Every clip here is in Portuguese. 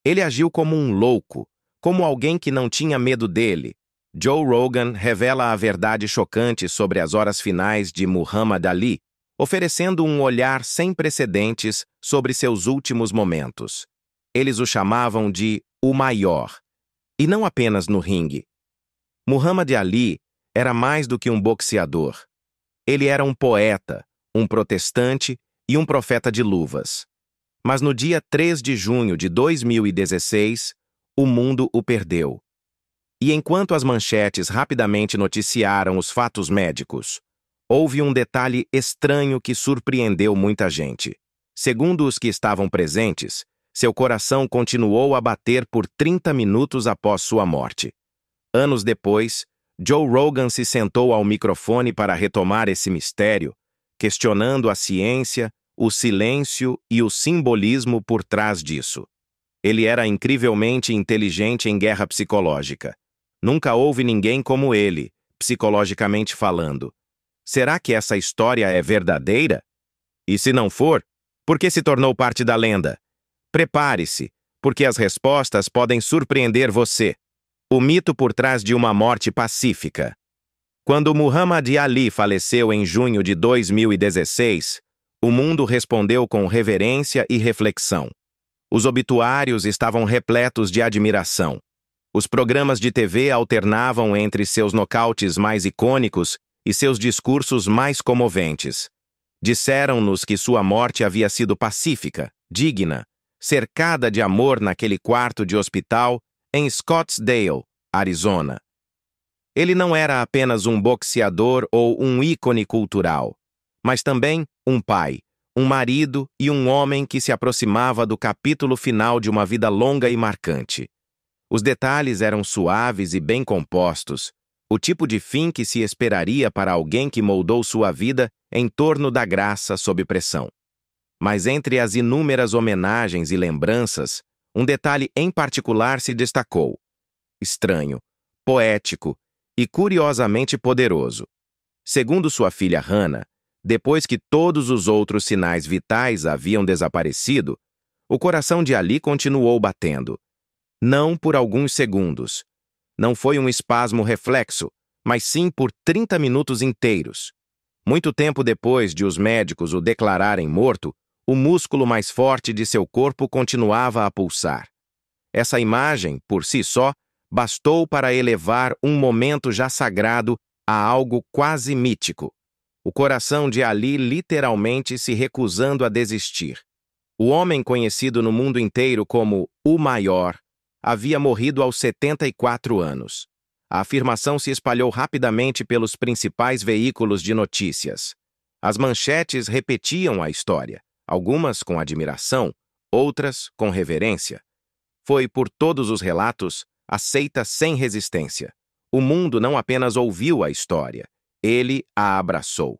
Ele agiu como um louco, como alguém que não tinha medo dele. Joe Rogan revela a verdade chocante sobre as horas finais de Muhammad Ali, oferecendo um olhar sem precedentes sobre seus últimos momentos. Eles o chamavam de o maior, e não apenas no ringue. Muhammad Ali era mais do que um boxeador. Ele era um poeta, um protestante e um profeta de luvas. Mas no dia 3 de junho de 2016, o mundo o perdeu. E enquanto as manchetes rapidamente noticiaram os fatos médicos, houve um detalhe estranho que surpreendeu muita gente. Segundo os que estavam presentes, seu coração continuou a bater por 30 minutos após sua morte. Anos depois, Joe Rogan se sentou ao microfone para retomar esse mistério, questionando a ciência, o silêncio e o simbolismo por trás disso. Ele era incrivelmente inteligente em guerra psicológica. Nunca houve ninguém como ele, psicologicamente falando. Será que essa história é verdadeira? E se não for, por que se tornou parte da lenda? Prepare-se, porque as respostas podem surpreender você. O mito por trás de uma morte pacífica. Quando Muhammad Ali faleceu em junho de 2016, o mundo respondeu com reverência e reflexão. Os obituários estavam repletos de admiração. Os programas de TV alternavam entre seus nocautes mais icônicos e seus discursos mais comoventes. Disseram-nos que sua morte havia sido pacífica, digna, cercada de amor naquele quarto de hospital em Scottsdale, Arizona. Ele não era apenas um boxeador ou um ícone cultural, mas também um pai, um marido e um homem que se aproximava do capítulo final de uma vida longa e marcante. Os detalhes eram suaves e bem compostos, o tipo de fim que se esperaria para alguém que moldou sua vida em torno da graça sob pressão. Mas entre as inúmeras homenagens e lembranças, um detalhe em particular se destacou. Estranho, poético e curiosamente poderoso. Segundo sua filha Hannah, depois que todos os outros sinais vitais haviam desaparecido, o coração de Ali continuou batendo. Não por alguns segundos. Não foi um espasmo reflexo, mas sim por 30 minutos inteiros. Muito tempo depois de os médicos o declararem morto, o músculo mais forte de seu corpo continuava a pulsar. Essa imagem, por si só, bastou para elevar um momento já sagrado a algo quase mítico. O coração de Ali literalmente se recusando a desistir. O homem conhecido no mundo inteiro como o maior havia morrido aos 74 anos. A afirmação se espalhou rapidamente pelos principais veículos de notícias. As manchetes repetiam a história, algumas com admiração, outras com reverência. Foi, por todos os relatos, aceita sem resistência. O mundo não apenas ouviu a história, ele a abraçou.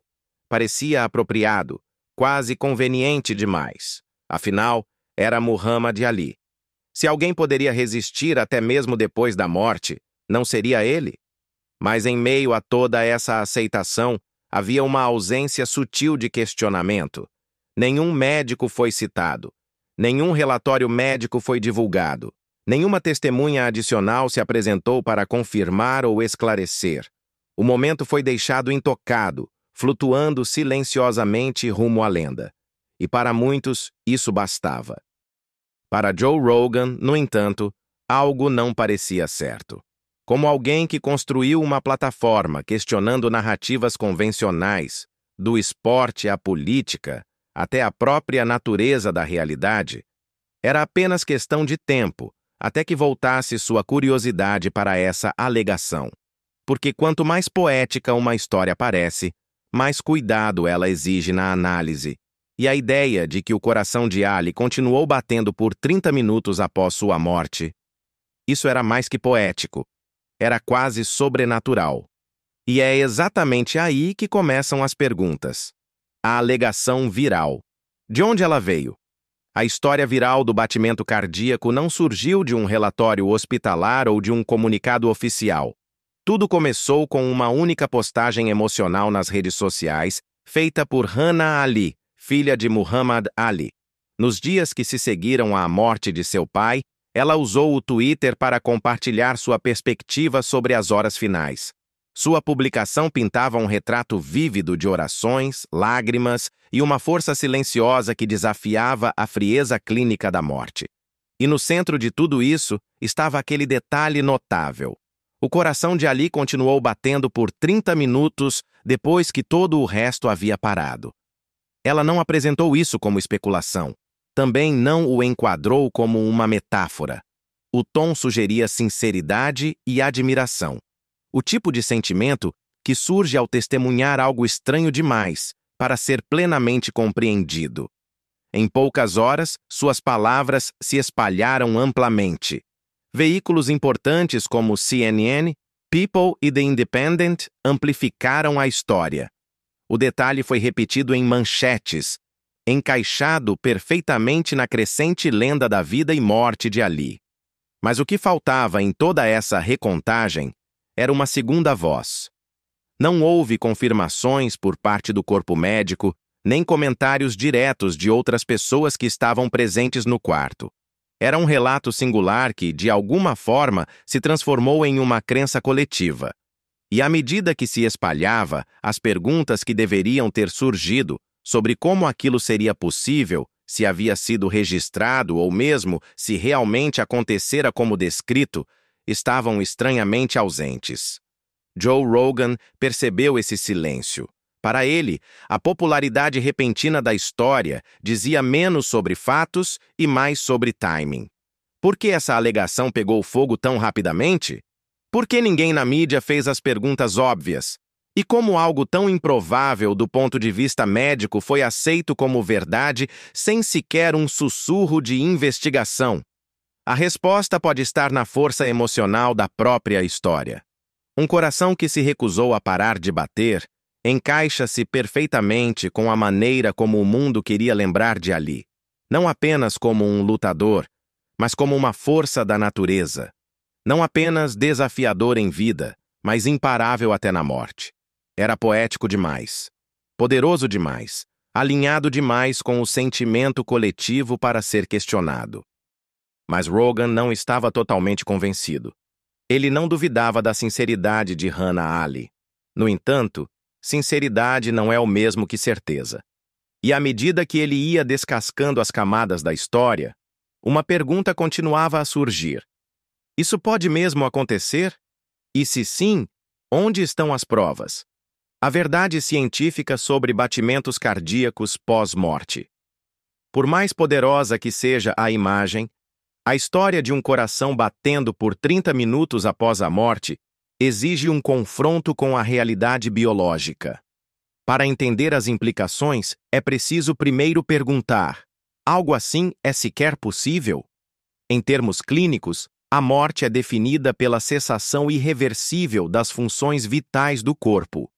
Parecia apropriado, quase conveniente demais. Afinal, era Muhammad Ali. Se alguém poderia resistir até mesmo depois da morte, não seria ele? Mas em meio a toda essa aceitação, havia uma ausência sutil de questionamento. Nenhum médico foi citado. Nenhum relatório médico foi divulgado. Nenhuma testemunha adicional se apresentou para confirmar ou esclarecer. O momento foi deixado intocado, flutuando silenciosamente rumo à lenda. E para muitos, isso bastava. Para Joe Rogan, no entanto, algo não parecia certo. Como alguém que construiu uma plataforma questionando narrativas convencionais, do esporte à política, até a própria natureza da realidade, era apenas questão de tempo até que voltasse sua curiosidade para essa alegação. Porque quanto mais poética uma história parece, mais cuidado ela exige na análise. E a ideia de que o coração de Ali continuou batendo por 30 minutos após sua morte, isso era mais que poético. Era quase sobrenatural. E é exatamente aí que começam as perguntas. A alegação viral. De onde ela veio? A história viral do batimento cardíaco não surgiu de um relatório hospitalar ou de um comunicado oficial. Tudo começou com uma única postagem emocional nas redes sociais, feita por Hannah Ali, filha de Muhammad Ali. Nos dias que se seguiram à morte de seu pai, ela usou o Twitter para compartilhar sua perspectiva sobre as horas finais. Sua publicação pintava um retrato vívido de orações, lágrimas e uma força silenciosa que desafiava a frieza clínica da morte. E no centro de tudo isso estava aquele detalhe notável. O coração de Ali continuou batendo por 30 minutos depois que todo o resto havia parado. Ela não apresentou isso como especulação. Também não o enquadrou como uma metáfora. O tom sugeria sinceridade e admiração. O tipo de sentimento que surge ao testemunhar algo estranho demais para ser plenamente compreendido. Em poucas horas, suas palavras se espalharam amplamente. Veículos importantes como CNN, People e The Independent amplificaram a história. O detalhe foi repetido em manchetes, encaixado perfeitamente na crescente lenda da vida e morte de Ali. Mas o que faltava em toda essa recontagem era uma segunda voz. Não houve confirmações por parte do corpo médico, nem comentários diretos de outras pessoas que estavam presentes no quarto. Era um relato singular que, de alguma forma, se transformou em uma crença coletiva. E à medida que se espalhava, as perguntas que deveriam ter surgido sobre como aquilo seria possível, se havia sido registrado ou mesmo se realmente acontecera como descrito, estavam estranhamente ausentes. Joe Rogan percebeu esse silêncio. Para ele, a popularidade repentina da história dizia menos sobre fatos e mais sobre timing. Por que essa alegação pegou fogo tão rapidamente? Por que ninguém na mídia fez as perguntas óbvias? E como algo tão improvável do ponto de vista médico foi aceito como verdade sem sequer um sussurro de investigação? A resposta pode estar na força emocional da própria história. Um coração que se recusou a parar de bater encaixa-se perfeitamente com a maneira como o mundo queria lembrar de Ali. Não apenas como um lutador, mas como uma força da natureza. Não apenas desafiador em vida, mas imparável até na morte. Era poético demais, poderoso demais, alinhado demais com o sentimento coletivo para ser questionado. Mas Rogan não estava totalmente convencido. Ele não duvidava da sinceridade de Hannah Ali. No entanto, sinceridade não é o mesmo que certeza. E à medida que ele ia descascando as camadas da história, uma pergunta continuava a surgir. Isso pode mesmo acontecer? E se sim, onde estão as provas? A verdade científica sobre batimentos cardíacos pós-morte. Por mais poderosa que seja a imagem, a história de um coração batendo por 30 minutos após a morte exige um confronto com a realidade biológica. Para entender as implicações, é preciso primeiro perguntar: algo assim é sequer possível? Em termos clínicos, a morte é definida pela cessação irreversível das funções vitais do corpo.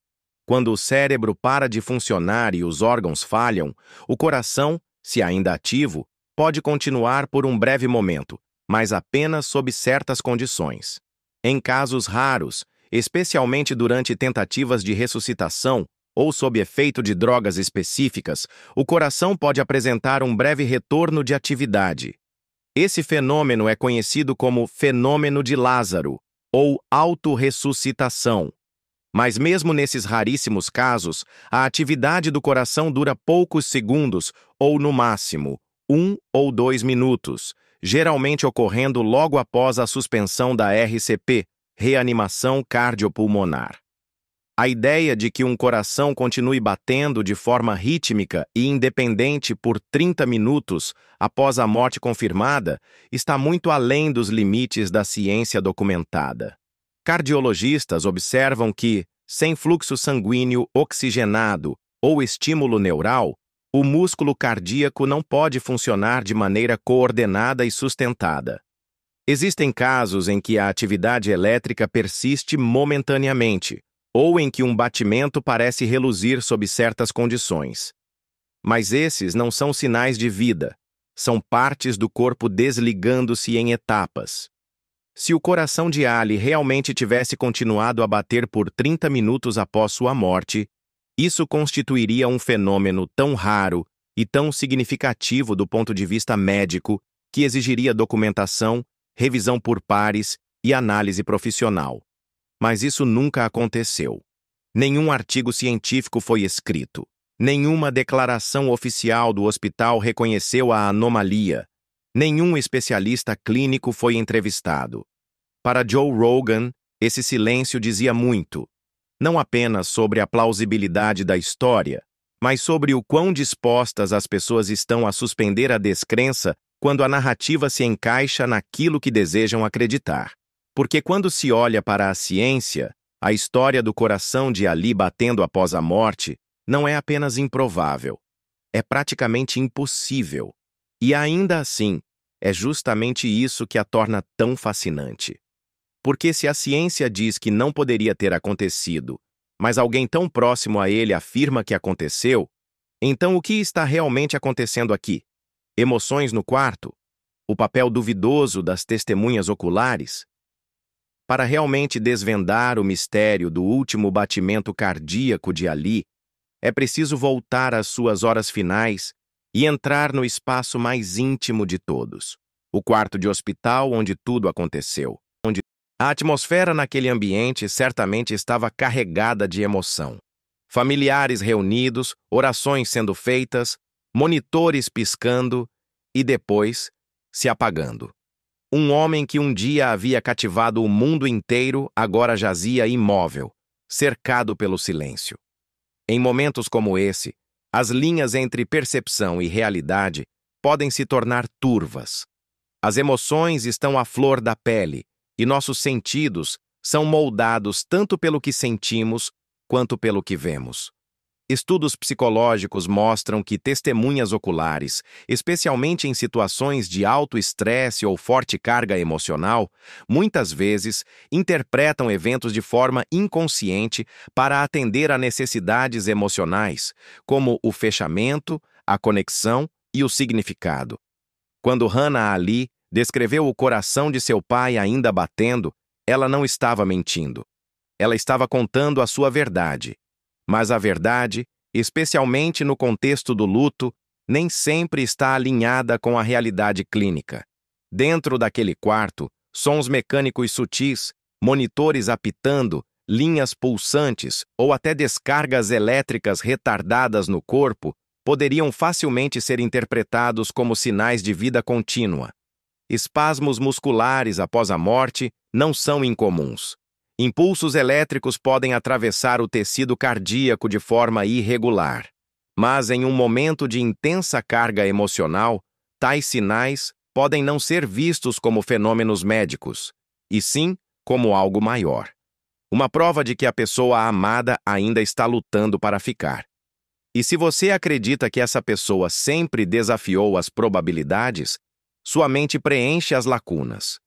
Quando o cérebro para de funcionar e os órgãos falham, o coração, se ainda ativo, pode continuar por um breve momento, mas apenas sob certas condições. Em casos raros, especialmente durante tentativas de ressuscitação ou sob efeito de drogas específicas, o coração pode apresentar um breve retorno de atividade. Esse fenômeno é conhecido como fenômeno de Lázaro, ou autorressuscitação. Mas mesmo nesses raríssimos casos, a atividade do coração dura poucos segundos ou, no máximo, 1 ou 2 minutos, geralmente ocorrendo logo após a suspensão da RCP, reanimação cardiopulmonar. A ideia de que um coração continue batendo de forma rítmica e independente por 30 minutos após a morte confirmada está muito além dos limites da ciência documentada. Cardiologistas observam que, sem fluxo sanguíneo oxigenado ou estímulo neural, o músculo cardíaco não pode funcionar de maneira coordenada e sustentada. Existem casos em que a atividade elétrica persiste momentaneamente, ou em que um batimento parece reluzir sob certas condições. Mas esses não são sinais de vida, são partes do corpo desligando-se em etapas. Se o coração de Ali realmente tivesse continuado a bater por 30 minutos após sua morte, isso constituiria um fenômeno tão raro e tão significativo do ponto de vista médico que exigiria documentação, revisão por pares e análise profissional. Mas isso nunca aconteceu. Nenhum artigo científico foi escrito. Nenhuma declaração oficial do hospital reconheceu a anomalia. Nenhum especialista clínico foi entrevistado. Para Joe Rogan, esse silêncio dizia muito, não apenas sobre a plausibilidade da história, mas sobre o quão dispostas as pessoas estão a suspender a descrença quando a narrativa se encaixa naquilo que desejam acreditar. Porque quando se olha para a ciência, a história do coração de Ali batendo após a morte não é apenas improvável, é praticamente impossível. E ainda assim, é justamente isso que a torna tão fascinante. Porque se a ciência diz que não poderia ter acontecido, mas alguém tão próximo a ele afirma que aconteceu, então o que está realmente acontecendo aqui? Emoções no quarto? O papel duvidoso das testemunhas oculares? Para realmente desvendar o mistério do último batimento cardíaco de Ali, é preciso voltar às suas horas finais e entrar no espaço mais íntimo de todos, o quarto de hospital onde tudo aconteceu. A atmosfera naquele ambiente certamente estava carregada de emoção. Familiares reunidos, orações sendo feitas, monitores piscando e depois se apagando. Um homem que um dia havia cativado o mundo inteiro agora jazia imóvel, cercado pelo silêncio. Em momentos como esse, as linhas entre percepção e realidade podem se tornar turvas. As emoções estão à flor da pele e nossos sentidos são moldados tanto pelo que sentimos quanto pelo que vemos. Estudos psicológicos mostram que testemunhas oculares, especialmente em situações de alto estresse ou forte carga emocional, muitas vezes interpretam eventos de forma inconsciente para atender a necessidades emocionais, como o fechamento, a conexão e o significado. Quando Hannah Ali descreveu o coração de seu pai ainda batendo, ela não estava mentindo. Ela estava contando a sua verdade. Mas a verdade, especialmente no contexto do luto, nem sempre está alinhada com a realidade clínica. Dentro daquele quarto, sons mecânicos sutis, monitores apitando, linhas pulsantes ou até descargas elétricas retardadas no corpo poderiam facilmente ser interpretados como sinais de vida contínua. Espasmos musculares após a morte não são incomuns. Impulsos elétricos podem atravessar o tecido cardíaco de forma irregular. Mas em um momento de intensa carga emocional, tais sinais podem não ser vistos como fenômenos médicos, e sim como algo maior. Uma prova de que a pessoa amada ainda está lutando para ficar. E se você acredita que essa pessoa sempre desafiou as probabilidades, sua mente preenche as lacunas.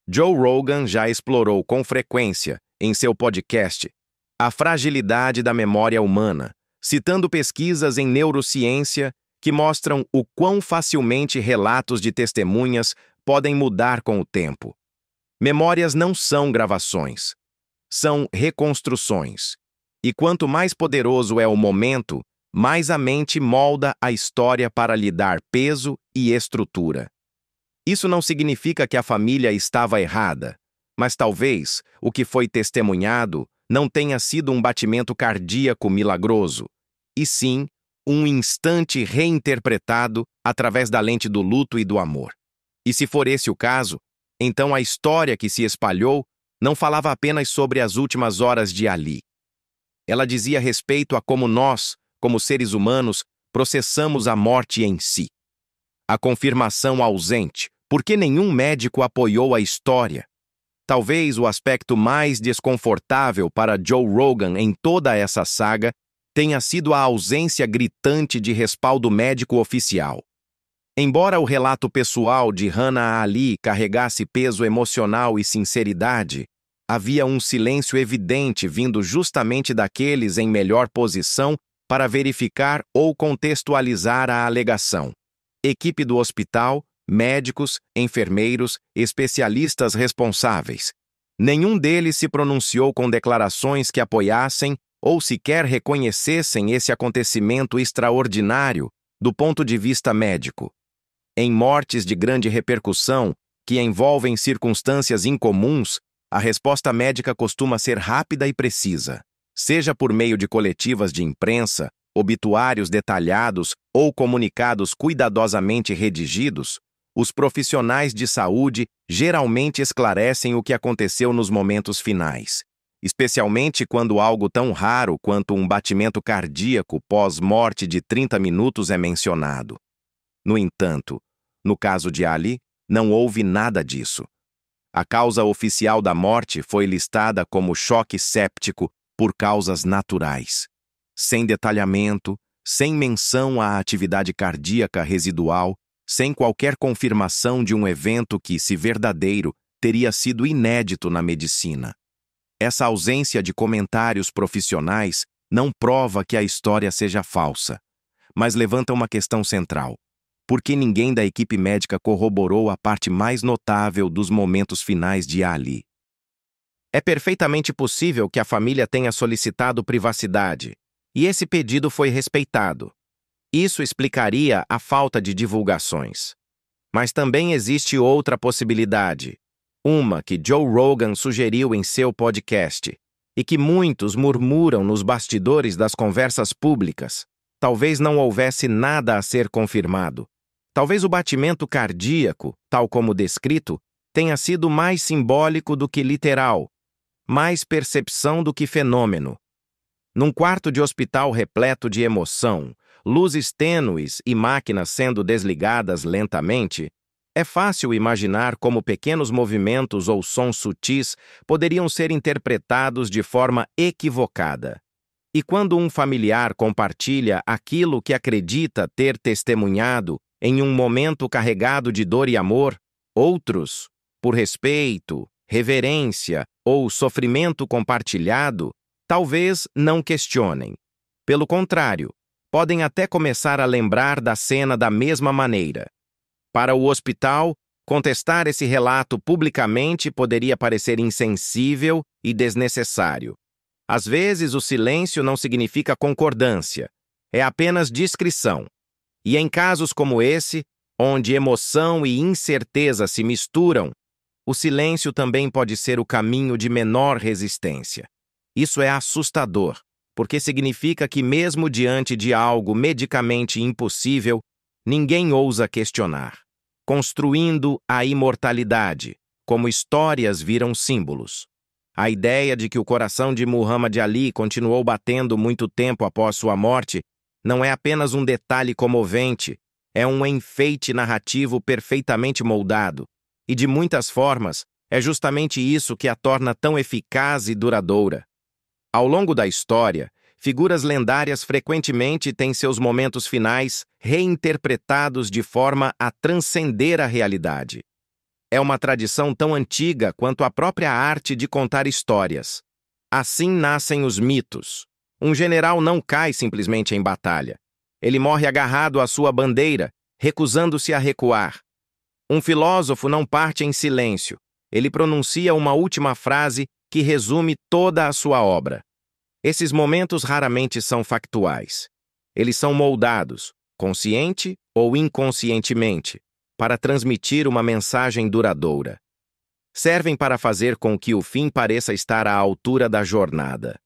Joe Rogan já explorou com frequência, em seu podcast, a fragilidade da memória humana, citando pesquisas em neurociência que mostram o quão facilmente relatos de testemunhas podem mudar com o tempo. Memórias não são gravações, são reconstruções. E quanto mais poderoso é o momento, mais a mente molda a história para lhe dar peso e estrutura. Isso não significa que a família estava errada, mas talvez o que foi testemunhado não tenha sido um batimento cardíaco milagroso, e sim um instante reinterpretado através da lente do luto e do amor. E se for esse o caso, então a história que se espalhou não falava apenas sobre as últimas horas de Ali. Ela dizia respeito a como nós, como seres humanos, processamos a morte em si. A confirmação ausente, porque nenhum médico apoiou a história. Talvez o aspecto mais desconfortável para Joe Rogan em toda essa saga tenha sido a ausência gritante de respaldo médico oficial. Embora o relato pessoal de Hannah Ali carregasse peso emocional e sinceridade, havia um silêncio evidente vindo justamente daqueles em melhor posição para verificar ou contextualizar a alegação. Equipe do hospital, médicos, enfermeiros, especialistas responsáveis. Nenhum deles se pronunciou com declarações que apoiassem ou sequer reconhecessem esse acontecimento extraordinário do ponto de vista médico. Em mortes de grande repercussão, que envolvem circunstâncias incomuns, a resposta médica costuma ser rápida e precisa. Seja por meio de coletivas de imprensa, obituários detalhados ou comunicados cuidadosamente redigidos, os profissionais de saúde geralmente esclarecem o que aconteceu nos momentos finais, especialmente quando algo tão raro quanto um batimento cardíaco pós-morte de 30 minutos é mencionado. No entanto, no caso de Ali, não houve nada disso. A causa oficial da morte foi listada como choque séptico por causas naturais, sem detalhamento, sem menção à atividade cardíaca residual, sem qualquer confirmação de um evento que, se verdadeiro, teria sido inédito na medicina. Essa ausência de comentários profissionais não prova que a história seja falsa, mas levanta uma questão central. Por que ninguém da equipe médica corroborou a parte mais notável dos momentos finais de Ali? É perfeitamente possível que a família tenha solicitado privacidade, e esse pedido foi respeitado. Isso explicaria a falta de divulgações. Mas também existe outra possibilidade, uma que Joe Rogan sugeriu em seu podcast, e que muitos murmuram nos bastidores das conversas públicas. Talvez não houvesse nada a ser confirmado. Talvez o batimento cardíaco, tal como descrito, tenha sido mais simbólico do que literal, mais percepção do que fenômeno. Num quarto de hospital repleto de emoção, luzes tênues e máquinas sendo desligadas lentamente, é fácil imaginar como pequenos movimentos ou sons sutis poderiam ser interpretados de forma equivocada. E quando um familiar compartilha aquilo que acredita ter testemunhado em um momento carregado de dor e amor, outros, por respeito, reverência ou sofrimento compartilhado, talvez não questionem. Pelo contrário, podem até começar a lembrar da cena da mesma maneira. Para o hospital, contestar esse relato publicamente poderia parecer insensível e desnecessário. Às vezes, o silêncio não significa concordância, é apenas discrição. E em casos como esse, onde emoção e incerteza se misturam, o silêncio também pode ser o caminho de menor resistência. Isso é assustador, porque significa que mesmo diante de algo medicamente impossível, ninguém ousa questionar, construindo a imortalidade, como histórias viram símbolos. A ideia de que o coração de Muhammad Ali continuou batendo muito tempo após sua morte não é apenas um detalhe comovente, é um enfeite narrativo perfeitamente moldado, e de muitas formas é justamente isso que a torna tão eficaz e duradoura. Ao longo da história, figuras lendárias frequentemente têm seus momentos finais reinterpretados de forma a transcender a realidade. É uma tradição tão antiga quanto a própria arte de contar histórias. Assim nascem os mitos. Um general não cai simplesmente em batalha. Ele morre agarrado à sua bandeira, recusando-se a recuar. Um filósofo não parte em silêncio. Ele pronuncia uma última frase que resume toda a sua obra. Esses momentos raramente são factuais. Eles são moldados, consciente ou inconscientemente, para transmitir uma mensagem duradoura. Servem para fazer com que o fim pareça estar à altura da jornada.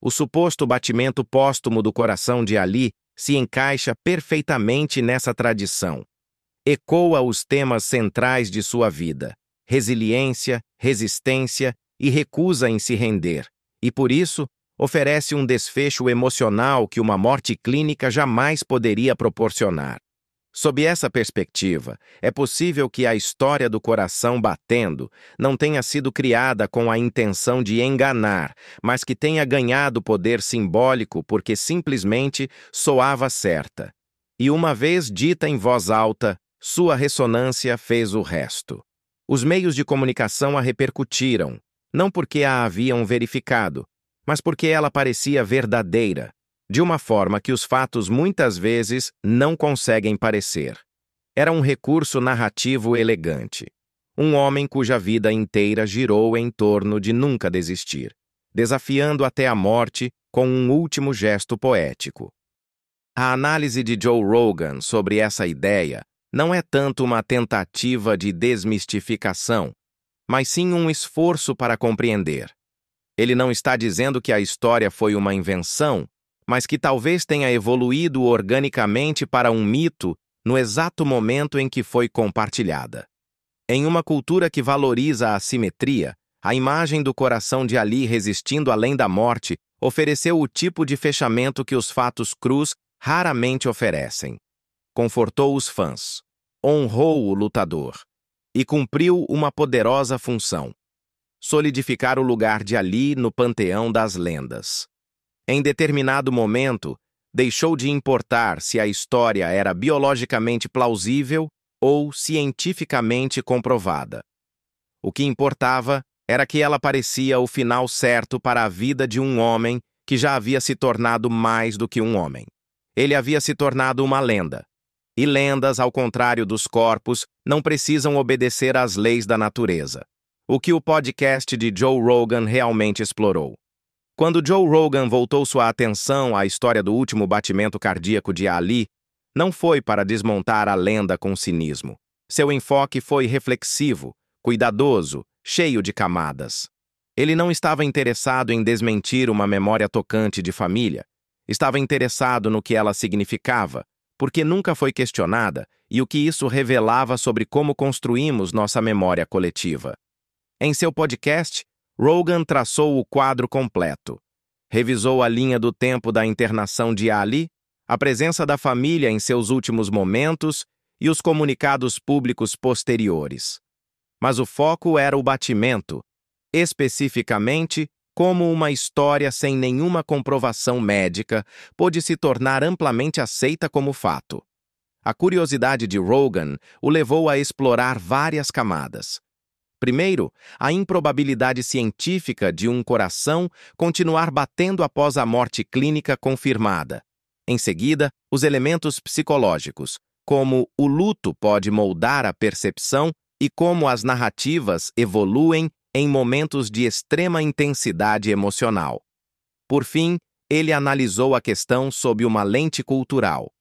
O suposto batimento póstumo do coração de Ali se encaixa perfeitamente nessa tradição. Ecoa os temas centrais de sua vida: resiliência, resistência e recusa em se render, e por isso oferece um desfecho emocional que uma morte clínica jamais poderia proporcionar. Sob essa perspectiva, é possível que a história do coração batendo não tenha sido criada com a intenção de enganar, mas que tenha ganhado poder simbólico porque simplesmente soava certa. E uma vez dita em voz alta, sua ressonância fez o resto. Os meios de comunicação a repercutiram, não porque a haviam verificado, mas porque ela parecia verdadeira, de uma forma que os fatos muitas vezes não conseguem parecer. Era um recurso narrativo elegante. Um homem cuja vida inteira girou em torno de nunca desistir, desafiando até a morte com um último gesto poético. A análise de Joe Rogan sobre essa ideia não é tanto uma tentativa de desmistificação, mas sim um esforço para compreender. Ele não está dizendo que a história foi uma invenção, mas que talvez tenha evoluído organicamente para um mito no exato momento em que foi compartilhada. Em uma cultura que valoriza a simetria, a imagem do coração de Ali resistindo além da morte ofereceu o tipo de fechamento que os fatos crus raramente oferecem. Confortou os fãs, honrou o lutador e cumpriu uma poderosa função: solidificar o lugar de Ali no panteão das lendas. Em determinado momento, deixou de importar se a história era biologicamente plausível ou cientificamente comprovada. O que importava era que ela parecia o final certo para a vida de um homem que já havia se tornado mais do que um homem. Ele havia se tornado uma lenda. E lendas, ao contrário dos corpos, não precisam obedecer às leis da natureza. O que o podcast de Joe Rogan realmente explorou. Quando Joe Rogan voltou sua atenção à história do último batimento cardíaco de Ali, não foi para desmontar a lenda com cinismo. Seu enfoque foi reflexivo, cuidadoso, cheio de camadas. Ele não estava interessado em desmentir uma memória tocante de família. Estava interessado no que ela significava, porque nunca foi questionada, e o que isso revelava sobre como construímos nossa memória coletiva. Em seu podcast, Rogan traçou o quadro completo. Revisou a linha do tempo da internação de Ali, a presença da família em seus últimos momentos e os comunicados públicos posteriores. Mas o foco era o batimento, especificamente como uma história sem nenhuma comprovação médica pôde se tornar amplamente aceita como fato. A curiosidade de Rogan o levou a explorar várias camadas. Primeiro, a improbabilidade científica de um coração continuar batendo após a morte clínica confirmada. Em seguida, os elementos psicológicos, como o luto pode moldar a percepção e como as narrativas evoluem em momentos de extrema intensidade emocional. Por fim, ele analisou a questão sob uma lente cultural.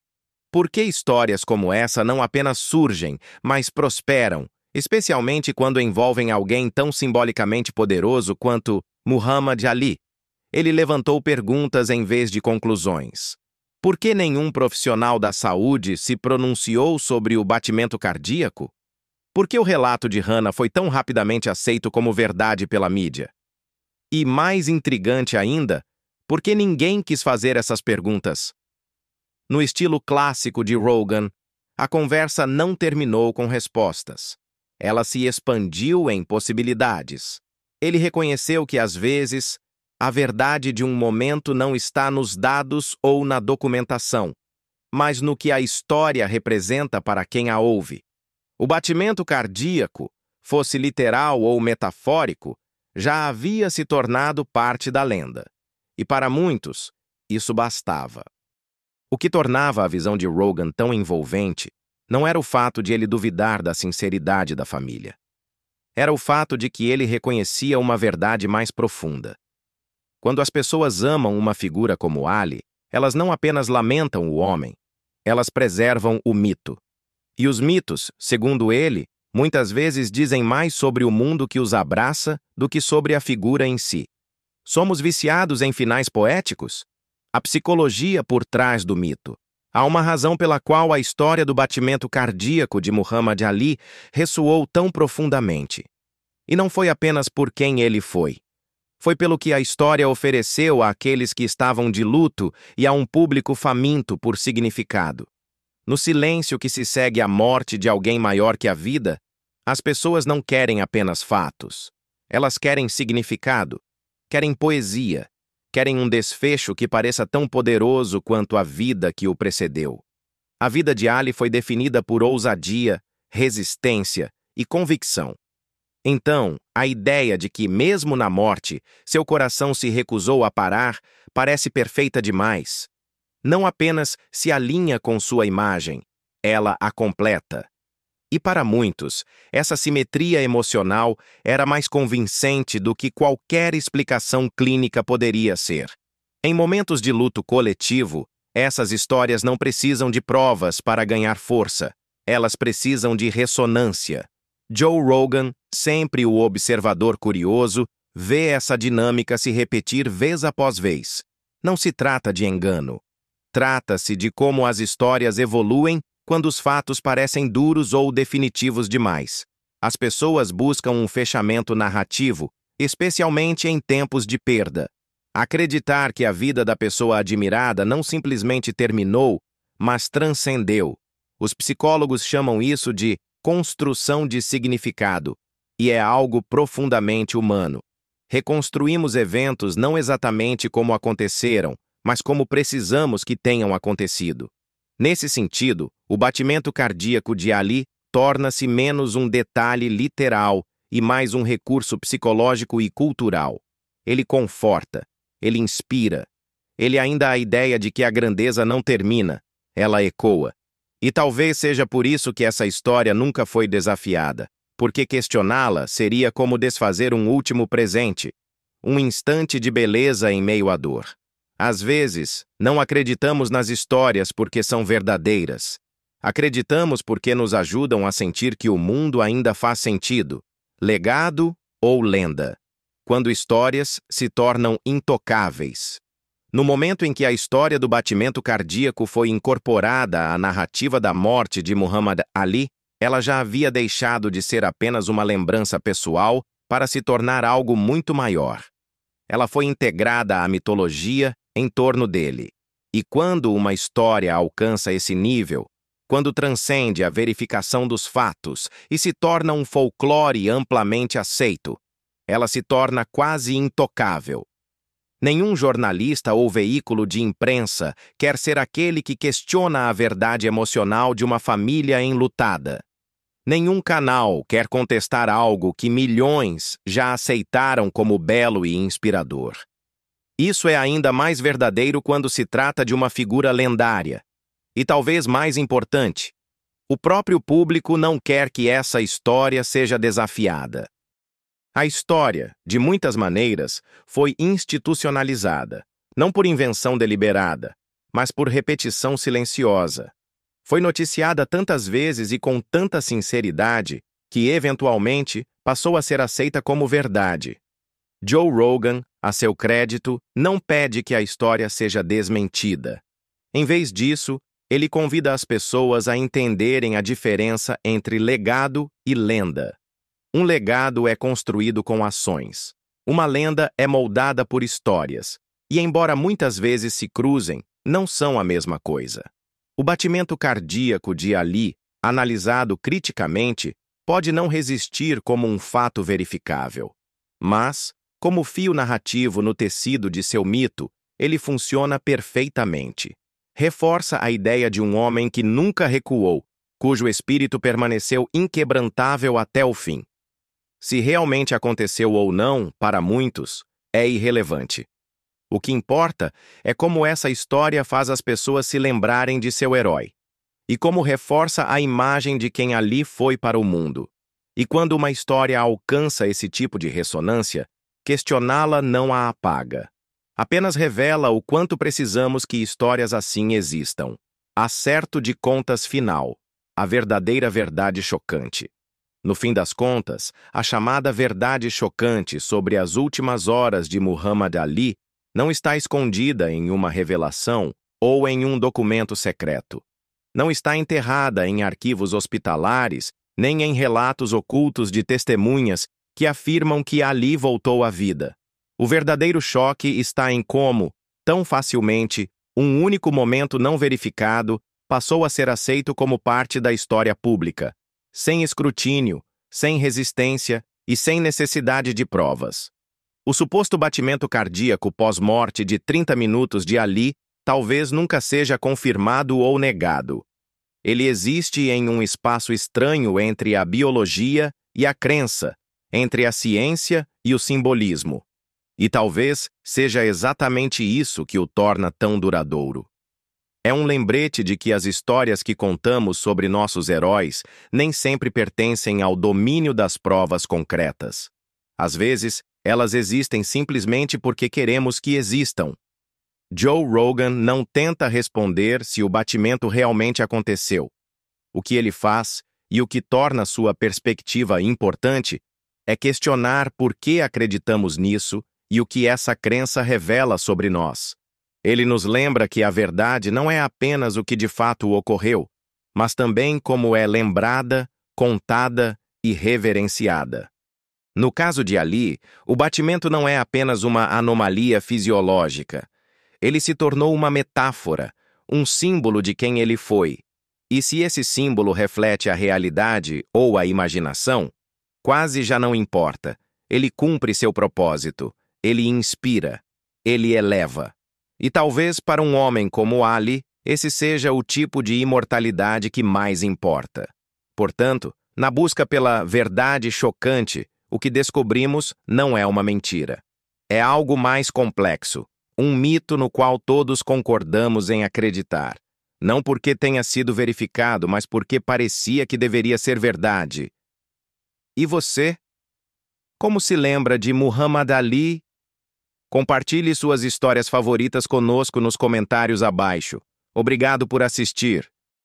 Por que histórias como essa não apenas surgem, mas prosperam, especialmente quando envolvem alguém tão simbolicamente poderoso quanto Muhammad Ali? Ele levantou perguntas em vez de conclusões. Por que nenhum profissional da saúde se pronunciou sobre o batimento cardíaco? Por que o relato de Hannah foi tão rapidamente aceito como verdade pela mídia? E, mais intrigante ainda, por que ninguém quis fazer essas perguntas? No estilo clássico de Rogan, a conversa não terminou com respostas. Ela se expandiu em possibilidades. Ele reconheceu que, às vezes, a verdade de um momento não está nos dados ou na documentação, mas no que a história representa para quem a ouve. O batimento cardíaco, fosse literal ou metafórico, já havia se tornado parte da lenda. E para muitos, isso bastava. O que tornava a visão de Rogan tão envolvente não era o fato de ele duvidar da sinceridade da família. Era o fato de que ele reconhecia uma verdade mais profunda. Quando as pessoas amam uma figura como Ali, elas não apenas lamentam o homem, elas preservam o mito. E os mitos, segundo ele, muitas vezes dizem mais sobre o mundo que os abraça do que sobre a figura em si. Somos viciados em finais poéticos? A psicologia por trás do mito. Há uma razão pela qual a história do batimento cardíaco de Muhammad Ali ressoou tão profundamente. E não foi apenas por quem ele foi. Foi pelo que a história ofereceu àqueles que estavam de luto e a um público faminto por significado. No silêncio que se segue à morte de alguém maior que a vida, as pessoas não querem apenas fatos. Elas querem significado, querem poesia, querem um desfecho que pareça tão poderoso quanto a vida que o precedeu. A vida de Ali foi definida por ousadia, resistência e convicção. Então, a ideia de que, mesmo na morte, seu coração se recusou a parar parece perfeita demais. Não apenas se alinha com sua imagem, ela a completa. E para muitos, essa simetria emocional era mais convincente do que qualquer explicação clínica poderia ser. Em momentos de luto coletivo, essas histórias não precisam de provas para ganhar força. Elas precisam de ressonância. Joe Rogan, sempre o observador curioso, vê essa dinâmica se repetir vez após vez. Não se trata de engano. Trata-se de como as histórias evoluem quando os fatos parecem duros ou definitivos demais. As pessoas buscam um fechamento narrativo, especialmente em tempos de perda. Acreditar que a vida da pessoa admirada não simplesmente terminou, mas transcendeu. Os psicólogos chamam isso de construção de significado, e é algo profundamente humano. Reconstruímos eventos não exatamente como aconteceram, mas como precisamos que tenham acontecido. Nesse sentido, o batimento cardíaco de Ali torna-se menos um detalhe literal e mais um recurso psicológico e cultural. Ele conforta, ele inspira. Ele ainda há a ideia de que a grandeza não termina, ela ecoa. E talvez seja por isso que essa história nunca foi desafiada, porque questioná-la seria como desfazer um último presente, um instante de beleza em meio à dor. Às vezes, não acreditamos nas histórias porque são verdadeiras. Acreditamos porque nos ajudam a sentir que o mundo ainda faz sentido, legado ou lenda, quando histórias se tornam intocáveis. No momento em que a história do batimento cardíaco foi incorporada à narrativa da morte de Muhammad Ali, ela já havia deixado de ser apenas uma lembrança pessoal para se tornar algo muito maior. Ela foi integrada à mitologia em torno dele. E quando uma história alcança esse nível, quando transcende a verificação dos fatos e se torna um folclore amplamente aceito, ela se torna quase intocável. Nenhum jornalista ou veículo de imprensa quer ser aquele que questiona a verdade emocional de uma família enlutada. Nenhum canal quer contestar algo que milhões já aceitaram como belo e inspirador. Isso é ainda mais verdadeiro quando se trata de uma figura lendária. E talvez mais importante, o próprio público não quer que essa história seja desafiada. A história, de muitas maneiras, foi institucionalizada, não por invenção deliberada, mas por repetição silenciosa. Foi noticiada tantas vezes e com tanta sinceridade que, eventualmente, passou a ser aceita como verdade. Joe Rogan, a seu crédito, não pede que a história seja desmentida. Em vez disso, ele convida as pessoas a entenderem a diferença entre legado e lenda. Um legado é construído com ações. Uma lenda é moldada por histórias. E, embora muitas vezes se cruzem, não são a mesma coisa. O batimento cardíaco de Ali, analisado criticamente, pode não resistir como um fato verificável. Mas, como fio narrativo no tecido de seu mito, ele funciona perfeitamente. Reforça a ideia de um homem que nunca recuou, cujo espírito permaneceu inquebrantável até o fim. Se realmente aconteceu ou não, para muitos, é irrelevante. O que importa é como essa história faz as pessoas se lembrarem de seu herói, e como reforça a imagem de quem Ali foi para o mundo. E quando uma história alcança esse tipo de ressonância, questioná-la não a apaga. Apenas revela o quanto precisamos que histórias assim existam. Acerto de contas final. A verdadeira verdade chocante. No fim das contas, a chamada verdade chocante sobre as últimas horas de Muhammad Ali não está escondida em uma revelação ou em um documento secreto. Não está enterrada em arquivos hospitalares, nem em relatos ocultos de testemunhas que afirmam que Ali voltou à vida. O verdadeiro choque está em como, tão facilmente, um único momento não verificado passou a ser aceito como parte da história pública, sem escrutínio, sem resistência e sem necessidade de provas. O suposto batimento cardíaco pós-morte de 30 minutos de Ali talvez nunca seja confirmado ou negado. Ele existe em um espaço estranho entre a biologia e a crença, entre a ciência e o simbolismo. E talvez seja exatamente isso que o torna tão duradouro. É um lembrete de que as histórias que contamos sobre nossos heróis nem sempre pertencem ao domínio das provas concretas. Às vezes, elas existem simplesmente porque queremos que existam. Joe Rogan não tenta responder se o batimento realmente aconteceu. o que ele faz e o que torna sua perspectiva importante é questionar por que acreditamos nisso e o que essa crença revela sobre nós. Ele nos lembra que a verdade não é apenas o que de fato ocorreu, mas também como é lembrada, contada e reverenciada. No caso de Ali, o batimento não é apenas uma anomalia fisiológica. Ele se tornou uma metáfora, um símbolo de quem ele foi. E se esse símbolo reflete a realidade ou a imaginação, quase já não importa. Ele cumpre seu propósito, ele inspira, ele eleva. E talvez para um homem como Ali, esse seja o tipo de imortalidade que mais importa. Portanto, na busca pela verdade chocante, o que descobrimos não é uma mentira. É algo mais complexo, um mito no qual todos concordamos em acreditar. Não porque tenha sido verificado, mas porque parecia que deveria ser verdade. E você? Como se lembra de Muhammad Ali? Compartilhe suas histórias favoritas conosco nos comentários abaixo. Obrigado por assistir.